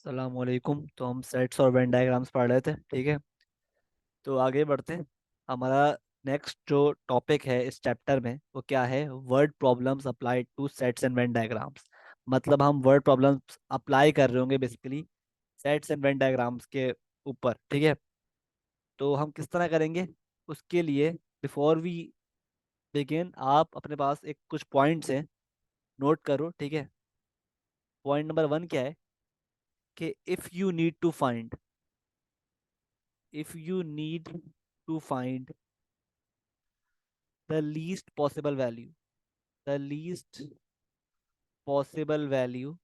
अस्सलामुअलैकुम। तो हम सेट्स और वेन डायग्राम्स पढ़ रहे थे, ठीक है। तो आगे बढ़ते हैं। हमारा नेक्स्ट जो टॉपिक है इस चैप्टर में वो क्या है? Word problems applied two sets and Venn diagrams. मतलब हम वर्ड प्रॉब्लम्स अप्लाई कर रहे होंगे basically sets and Venn diagrams के ऊपर, ठीक है। तो हम किस तरह करेंगे उसके लिए, बिफोर वी बिगिन, आप अपने पास एक कुछ पॉइंट्स हैं, नोट करो, ठीक है। पॉइंट नंबर 1 क्या है कि if you need to find the least possible value, the least possible value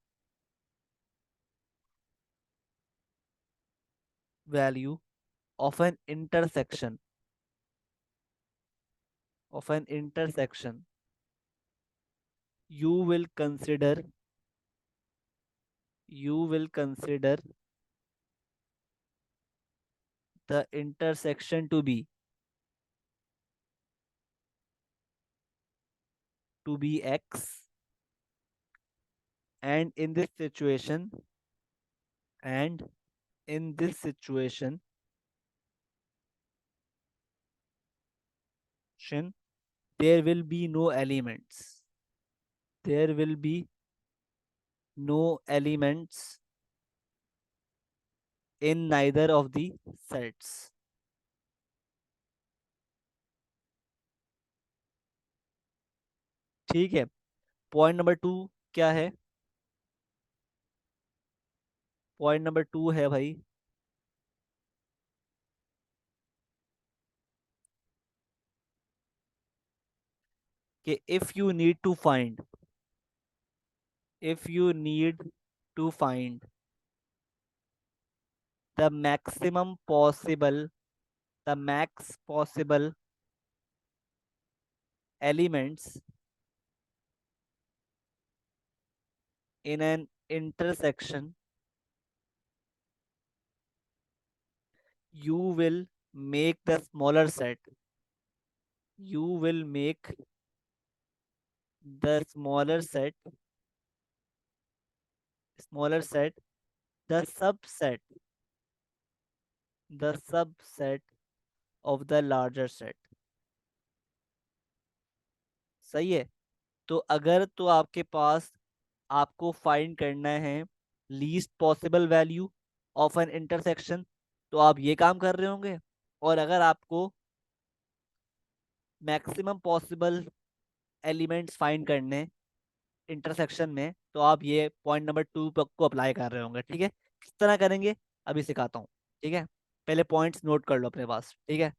of an intersection, you will consider the intersection to be x, and and in this situation there will be no elements, there will be no elements in neither of the sets। ठीक है। Point number 2 क्या है? Point number 2 है भाई कि if you need to find the maximum possible the max possible elements in an intersection, you will make the smaller set the subset of the larger set। सही है। तो अगर तो आपके पास, आपको फाइंड करना है least possible value of N intersection, तो आप ये काम कर रहे होंगे। और अगर आपको मैक्सिमम पॉसिबल एलिमेंट्स फाइंड करने इंटरसेक्शन में, तो आप ये पॉइंट नंबर 2 को अप्लाई कर रहे होंगे, ठीक है। किस तरह करेंगे अभी सिखाता हूँ, ठीक है। पहले पॉइंट्स नोट कर लो अपने पास, ठीक है।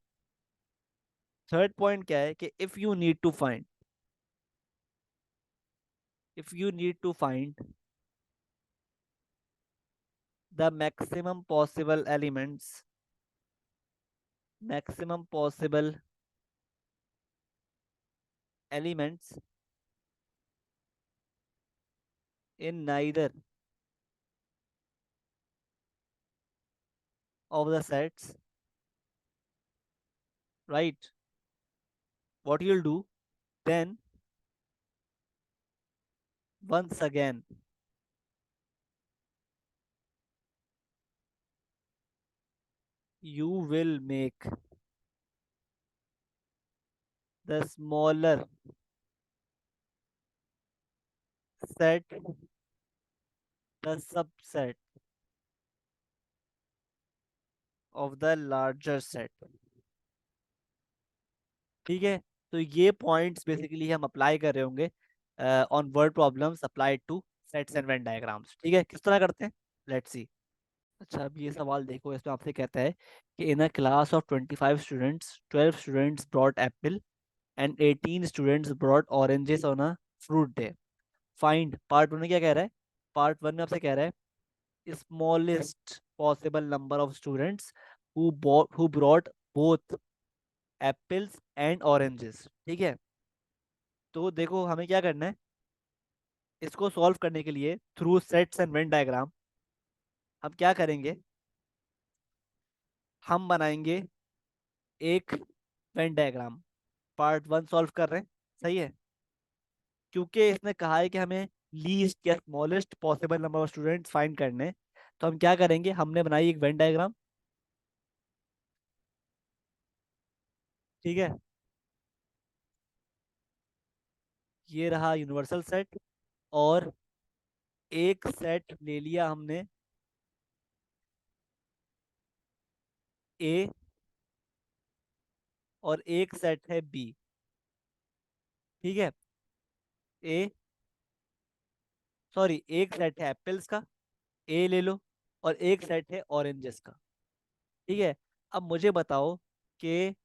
थर्ड पॉइंट क्या है कि if you need to find the maximum possible elements in neither of the sets, right? What you'll do then, once again, you will make the smaller set the subset of the larger set। ठीक है। तो ये points basically हम apply कर रहे होंगे on word problems applied two sets and Venn diagrams. ठीक है, किस तरह करते हैं, लेट्स सी। अच्छा, अब ये सवाल देखो, इसमें आपसे कहता है कि in a class of 25 students 12 students brought apple and 18 students brought oranges on a fruit day. Find, part 1 में क्या कह रहा है? पार्ट 1 में आपसे कह रहा है smallest possible number of students who brought both apples and oranges. ठीक है। तो देखो हमें क्या करना है, इसको सॉल्व करने के लिए through sets and Venn diagram हम क्या करेंगे, हम बनाएंगे एक वेन डायग्राम। पार्ट 1 सॉल्व कर रहे हैं, सही है। क्योंकि इसने कहा है कि हमें लीस्ट या smallest possible number of students find करने, तो हम क्या करेंगे, हमने बनाई एक वेन डायग्राम, ठीक है। ये रहा यूनिवर्सल सेट, और एक सेट ले लिया हमने ए, और एक सेट है बी, ठीक है। ए, सॉरी, एक सेट है एप्पल्स का, ए ले लो, और एक सेट है ऑरेंजेस का, ठीक है। अब मुझे बताओ कि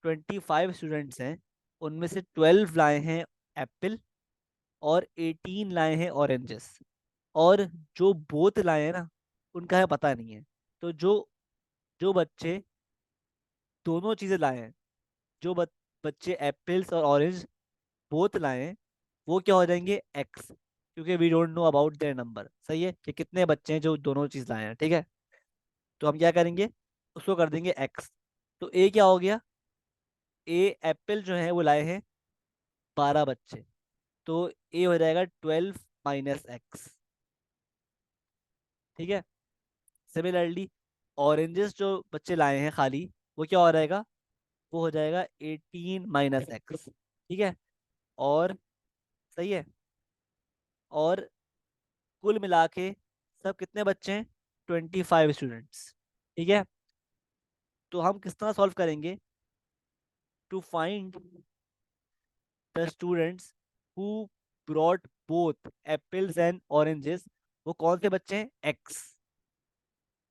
25 स्टूडेंट्स हैं, उनमें से 12 लाए हैं एप्पल, और 18 लाए हैं ऑरेंजेस, और जो बोथ लाए हैं ना, उनका है पता नहीं है। तो जो जो बच्चे दोनों चीजें लाए हैं, जो बच्चे एप्पल्स और ऑरेंज बोथ लाए हैं, वो क्या हो जाएंगे, एक्स, क्योंकि we don't know about their number, सही है, कि कितने बच्चे हैं जो दोनों चीज लाए हैं, ठीक है। तो हम क्या करेंगे, उसको कर देंगे एक्स। तो ए क्या हो गया, ए एप्पल जो है वो लाए हैं 12 बच्चे, तो ए हो जाएगा 12 - x, ठीक है। सिमिलरली ऑरेंजेस जो बच्चे लाए हैं खाली, वो क्या हो जाएगा, वो हो जाएगा 18 - x, ठीक है। और सही है, और कुल मिला के सब कितने बच्चे हैं, 25 स्टूडेंट्स, ठीक है। तो हम किस तरह सॉल्व करेंगे, to find the students who brought both apples and oranges, वो कौन से बच्चे हैं, एक्स,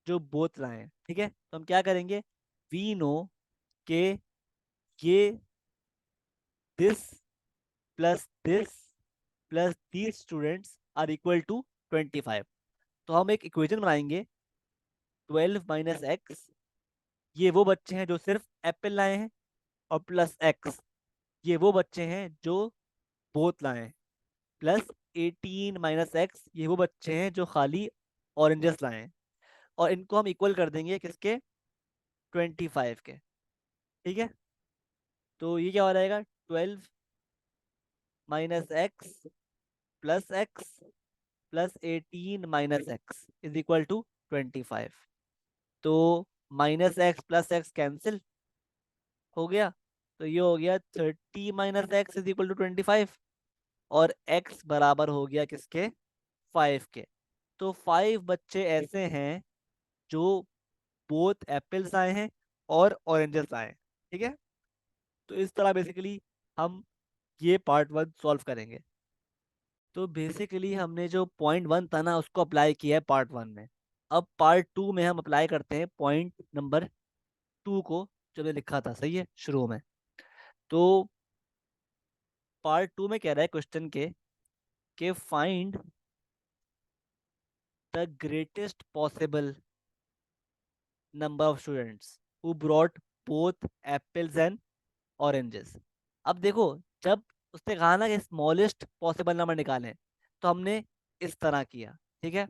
जो बोथ लाए हैं, ठीक है। तो हम क्या करेंगे, वी नो के ये this plus this plus these students are equal to 25। तो हम एक इक्वेशन बनाएंगे, 12 - x, ये वो बच्चे हैं जो सिर्फ एप्पल लाए हैं, और प्लस एक्स, ये वो बच्चे हैं जो बोथ लाए हैं, प्लस 18 - x, ये वो बच्चे हैं जो खाली ऑरेंजेस लाए हैं, और इनको हम इक्वल कर देंगे किसके, 25 के, ठीक है। तो ये क्या हो जाएगा, 12 - x plus x plus 18 - x is equal to 25। तो -x प्लस एक्स कैंसिल हो गया, तो ये हो गया 30 - x इज इक्वल टू 25, और x बराबर हो गया किसके, 5 के। तो 5 बच्चे ऐसे हैं जो बोथ एप्पल्स आए हैं और ऑरेंजेस आए हैं, ठीक है। तो इस तरह बेसिकली हम ये पार्ट 1 सॉल्व करेंगे। तो बेसिकली हमने जो पॉइंट 1 था ना, उसको अप्लाई किया है पार्ट 1 में। अब पार्ट 2 में हम अप्लाई करते हैं पॉइंट नंबर 2 को, जो मैंने लिखा था, सही है, शुरू में। तो पार्ट 2 में कह रहा है क्वेश्चन के find the greatest possible number of students who brought both apples and oranges. अब देखो, जब उसने कहा ना कि स्मॉलेस्ट पॉसिबल नंबर निकालें, तो हमने इस तरह किया, ठीक है।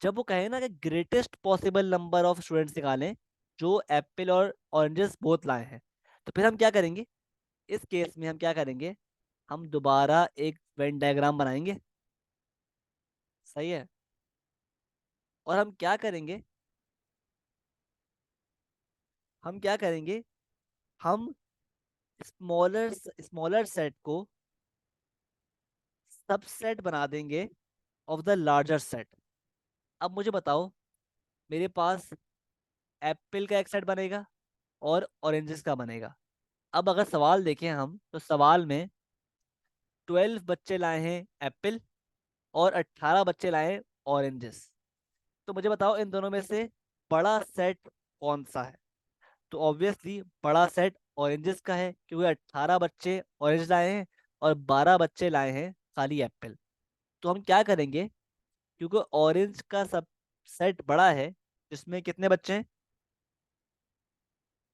जब वो कहे ना कि greatest possible number of students निकालें जो एप्पल और ऑरेंजेस बोथ लाए हैं, तो फिर हम क्या करेंगे, इस केस में हम क्या करेंगे, हम दोबारा एक वेन डायग्राम बनाएंगे, सही है। और हम क्या करेंगे, हम स्मॉलर स्मॉलर सेट को सबसेट बना देंगे ऑफ द लार्जर सेट। अब मुझे बताओ, मेरे पास एप्पल का एक सेट बनेगा और ऑरेंजेस का बनेगा। अब अगर सवाल देखें हम, तो सवाल में 12 बच्चे लाए हैं एप्पल, और 18 बच्चे लाए हैं ऑरेंजेस। तो मुझे बताओ, इन दोनों में से बड़ा सेट कौन सा है। तो ऑब्वियसली बड़ा सेट ऑरेंजेस का है, क्योंकि 18 बच्चे ऑरेंज लाए हैं और 12 बच्चे लाए हैं खाली एप्पल। तो हम क्या करेंगे, क्योंकि ऑरेंज का सब सेट बड़ा है, जिसमें कितने बच्चे हैं,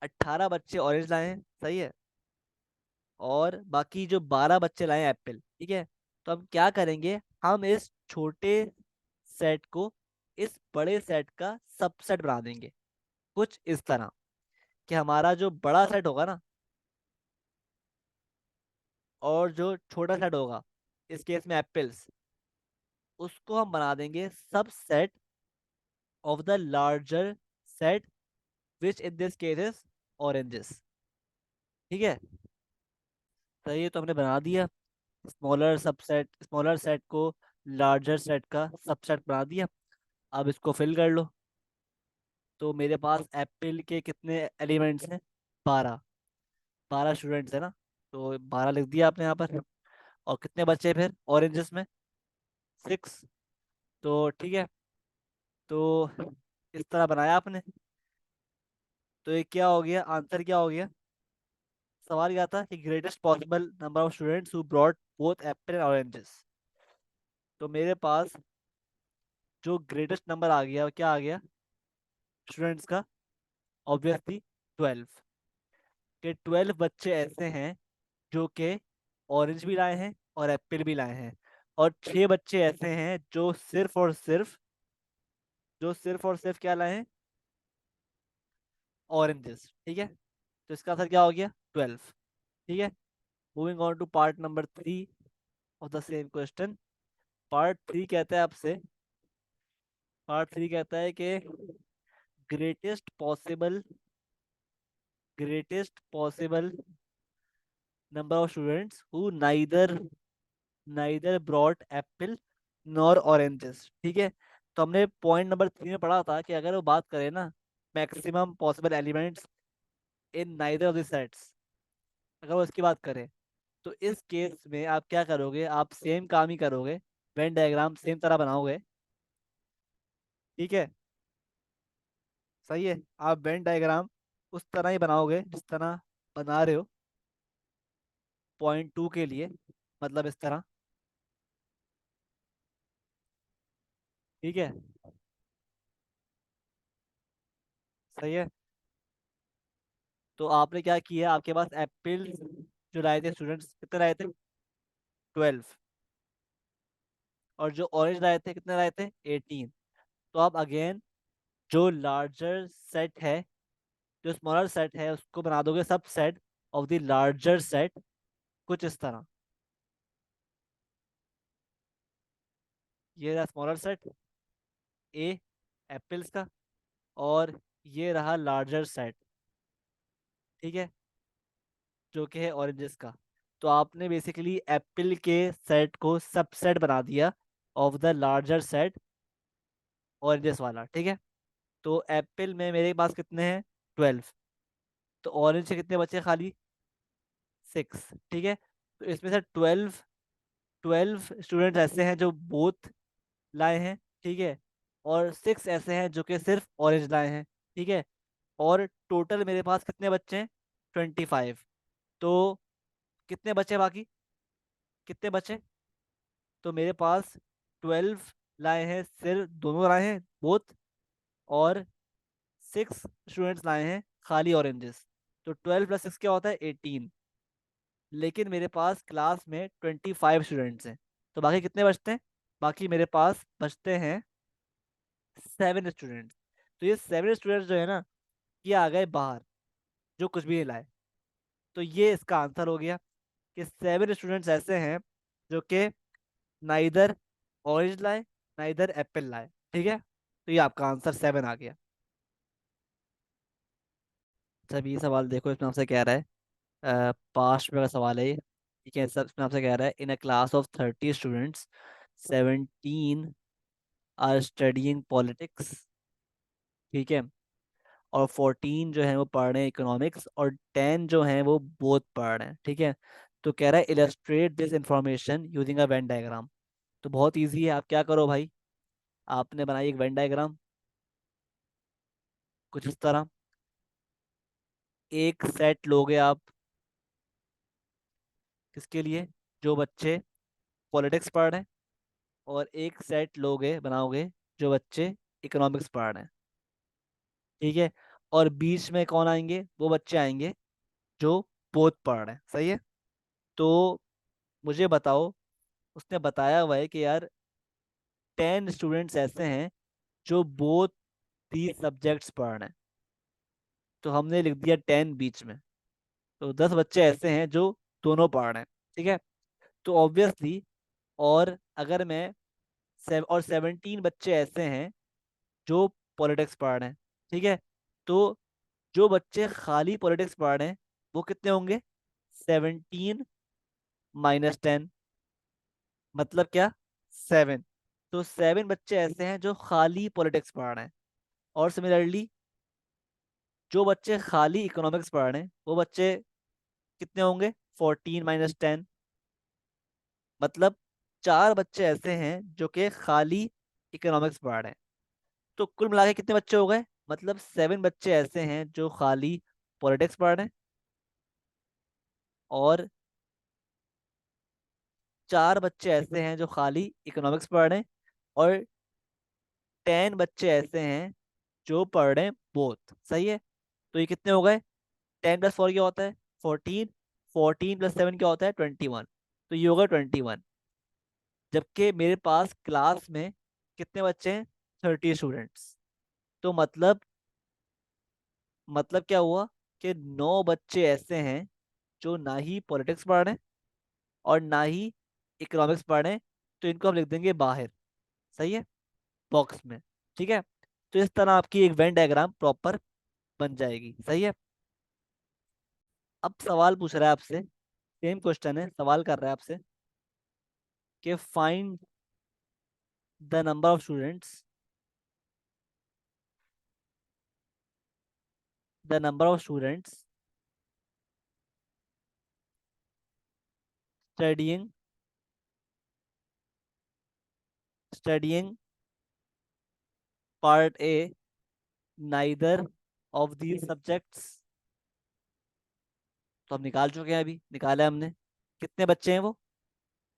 18 बच्चे ऑरेंज लाए हैं, सही है, और बाकी जो 12 बच्चे लाए एप्पल, ठीक है। तो हम क्या करेंगे, हम इस छोटे सेट को इस बड़े सेट का सबसेट बना देंगे, कुछ इस तरह, कि हमारा जो बड़ा सेट होगा ना, और जो छोटा सेट होगा, इस केस में एप्पल्स, उसको हम बना देंगे subset of the larger set which in this case is oranges. ठीक है, तो ये तो हमने बना दिया, स्मॉलर सेट को लार्जर सेट का सबसेट बना दिया। अब इसको फिल कर लो। तो मेरे पास एप्पल के कितने एलिमेंट्स हैं? 12। 12 स्टूडेंट्स है ना, तो 12 लिख दिया आपने यहाँ पर। और कितने बच्चे फिर ऑरेंजेस में? 6। तो ठीक है, तो इस तरह बनाया आपने। तो ये क्या हो गया, आंसर क्या हो गया? सवाल क्या था कि greatest possible number of students who brought both Apple and oranges. तो मेरे पास जो ग्रेटेस्ट नंबर आ गया, वो क्या आ गया स्टूडेंट्स का? ऑब्वियसली 12। के 12 बच्चे ऐसे हैं जो कि ऑरेंज भी लाए हैं और एप्पल भी लाए हैं। और 6 बच्चे ऐसे हैं जो सिर्फ और सिर्फ क्या लाए हैं? ऑरेंजेस। ठीक है, तो इसका आंसर क्या हो गया? 12। ठीक है, moving on to part number 3 of the same question. Part 3 कहता है कि greatest possible greatest possible number of students who neither brought apple nor oranges. ठीक है, तो हमने पॉइंट नंबर 3 में पढ़ा था कि अगर वो बात करें ना, maximum possible elements in neither of the sets, अगर वो इसकी बात करें, तो इस केस में आप क्या करोगे? आप सेम काम ही करोगे, वेन डायग्राम सेम तरह बनाओगे। ठीक है, सही है, आप वेन डायग्राम उस तरह ही बनाओगे जिस तरह बना रहे हो पॉइंट 2 के लिए, मतलब इस तरह। ठीक है, सही है। तो आपने क्या किया, आपके पास एप्पल जो लाए थे स्टूडेंट्स कितने लाए थे? 12। और जो ऑरेंज लाए थे कितने लाए थे? 18। तो आप अगेन जो लार्जर सेट है, जो स्मॉलर सेट है, उसको बना दोगे सब set of the larger set, कुछ इस तरह। ये रहा स्मॉलर सेट ए एप्पल्स का, और ये रहा लार्जर सेट, ठीक है, जो कि है ऑरेंजेस का। तो आपने बेसिकली एप्पल के सेट को सबसेट बना दिया of the larger set, oranges वाला। ठीक है, तो एप्पल में मेरे पास कितने हैं? 12। तो ऑरेंज से कितने बचे खाली? 6। ठीक है, तो इसमें से 12 स्टूडेंट्स ऐसे हैं जो बोथ लाए हैं। ठीक है, और 6 ऐसे हैं जो कि सिर्फ ऑरेंज लाए हैं। ठीक है, और टोटल मेरे पास कितने बच्चे हैं? 25। तो कितने बचे बाकी? कितने बचे? तो मेरे पास 12 लाए हैं, सिर्फ दोनों लाए हैं बोथ, और 6 स्टूडेंट्स लाए हैं खाली ऑरेंजेस। तो 12 + 6 क्या होता है? 18। लेकिन मेरे पास क्लास में 25 स्टूडेंट्स हैं, तो बाकी कितने बचते हैं? बाकी मेरे पास बचते हैं 7 स्टूडेंट्स। तो ये 7 स्टूडेंट्स जो है ना, ये आ गए बाहर, जो कुछ भी नहीं लाए। तो ये इसका आंसर हो गया कि 7 स्टूडेंट्स ऐसे हैं जो कि नाइदर ऑरेंज लाए, नाइदर एप्पल लाए। ठीक है, तो ये आपका आंसर 7 आ गया। अच्छा, अभी ये सवाल देखो, इसमें आपसे कह रहा है, पास्ट में का सवाल है ये। ठीक है, सब इसमें आपसे कह रहा है in a class of 30 students 17 are studying politics. ठीक है, और 14 जो है वो पढ़ रहे हैं इकोनॉमिक्स, और 10 जो है वो बोथ पढ़ रहे हैं। ठीक है, तो कह रहा है illustrate this information using a Venn diagram. तो बहुत इजी है, आप क्या करो भाई, आपने बनाई एक वेन डायग्राम कुछ इस तरह। एक सेट लोगे आप, किसके लिए? जो बच्चे पॉलिटिक्स पढ़ रहे हैं। और एक सेट लोगे बनाओगे जो बच्चे इकोनॉमिक्स पढ़ रहे हैं। ठीक है, और बीच में कौन आएंगे? वो बच्चे आएंगे जो बोथ पढ़ रहे हैं। सही है, तो मुझे बताओ, उसने बताया हुआ है कि यार 10 स्टूडेंट्स ऐसे हैं जो बोथ 30 सब्जेक्ट्स पढ़ रहे हैं, तो हमने लिख दिया 10 बीच में। तो 10 बच्चे ऐसे हैं जो दोनों पढ़ रहे हैं। ठीक है, तो ऑब्वियसली, और अगर मैं 17 बच्चे ऐसे हैं जो पॉलिटिक्स पढ़ रहे हैं, ठीक है। तो जो बच्चे खाली पॉलिटिक्स पढ़ रहे हैं वो कितने होंगे? 17 - 10, मतलब क्या? 7। तो 7 बच्चे ऐसे हैं जो खाली पॉलिटिक्स पढ़ रहे हैं। और सिमिलरली जो बच्चे खाली इकोनॉमिक्स पढ़ रहे हैं वो बच्चे कितने होंगे? 14 - 10, मतलब 4 बच्चे ऐसे हैं जो कि खाली इकोनॉमिक्स पढ़ रहे हैं। तो कुल मिला के कितने बच्चे हो गए? मतलब 7 बच्चे ऐसे हैं जो खाली पॉलिटिक्स पढ़ रहे हैं, और 4 बच्चे ऐसे हैं जो खाली इकोनॉमिक्स पढ़ रहे हैं, और 10 बच्चे ऐसे हैं जो पढ़ रहे हैं बोथ। सही है। तो ये कितने हो गए? 10 + 4 क्या होता है? 14। 14 + 7 क्या होता है? 21। तो ये होगा 21। जबकि मेरे पास क्लास में कितने बच्चे हैं? 30 स्टूडेंट्स। तो मतलब क्या हुआ कि 9 बच्चे ऐसे हैं जो ना ही पॉलिटिक्स पढ़ रहे हैं और ना ही इकोनॉमिक्स पढ़ रहे हैं। तो इनको हम लिख देंगे बाहर। सही है, बॉक्स में। ठीक है। तो इस तरह आपकी एक वेन डायग्राम प्रॉपर बन जाएगी। सही है। अब सवाल पूछ रहा है आपसे, सेम क्वेश्चन है, सवाल कर रहा है आपसे कि find the number of students, the number of students studying studying part A neither of these subjects. तो हम निकाल चुके हैं, अभी निकाला है हमने। कितने बच्चे हैं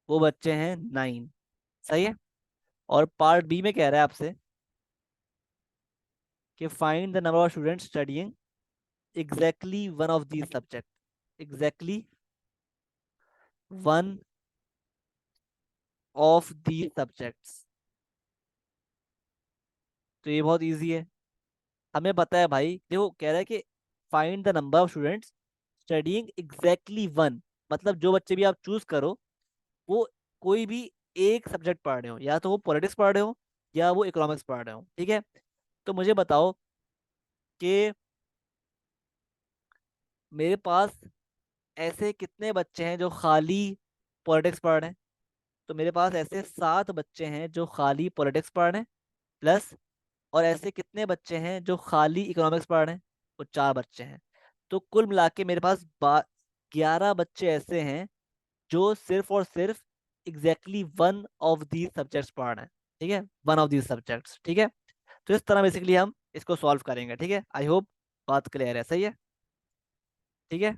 वो बच्चे हैं 9। सही है। और पार्ट बी में कह रहा है आपसे कि find the number of students studying exactly one of these subject, exactly one of these subjects. तो ये बहुत इजी है, हमें पता है भाई। देखो कह रहा है कि find the number of students studying exactly one, मतलब जो बच्चे भी आप चूज करो वो कोई भी एक सब्जेक्ट पढ़ रहे हो, या तो वो पॉलिटिक्स पढ़ रहे हो या वो इकोनॉमिक्स पढ़ रहे हो। ठीक है। तो मुझे बताओ कि मेरे पास ऐसे कितने बच्चे हैं जो खाली पॉलिटिक्स पढ़ रहे हैं। तो मेरे पास ऐसे 7 बच्चे हैं जो खाली पॉलिटिक्स पढ़ रहे हैं, प्लस और ऐसे कितने बच्चे हैं जो खाली इकोनॉमिक्स पढ़ रहे हैं? वो 4 बच्चे हैं। तो कुल मिला के मेरे पास 11 बच्चे ऐसे हैं जो सिर्फ और सिर्फ exactly one of the subjects पढ़ रहे हैं। ठीक है, वन ऑफ दी सब्जेक्ट्स। ठीक है। तो इस तरह बेसिकली हम इसको सॉल्व करेंगे। ठीक है, आई होप बात क्लियर है। सही है। ठीक है।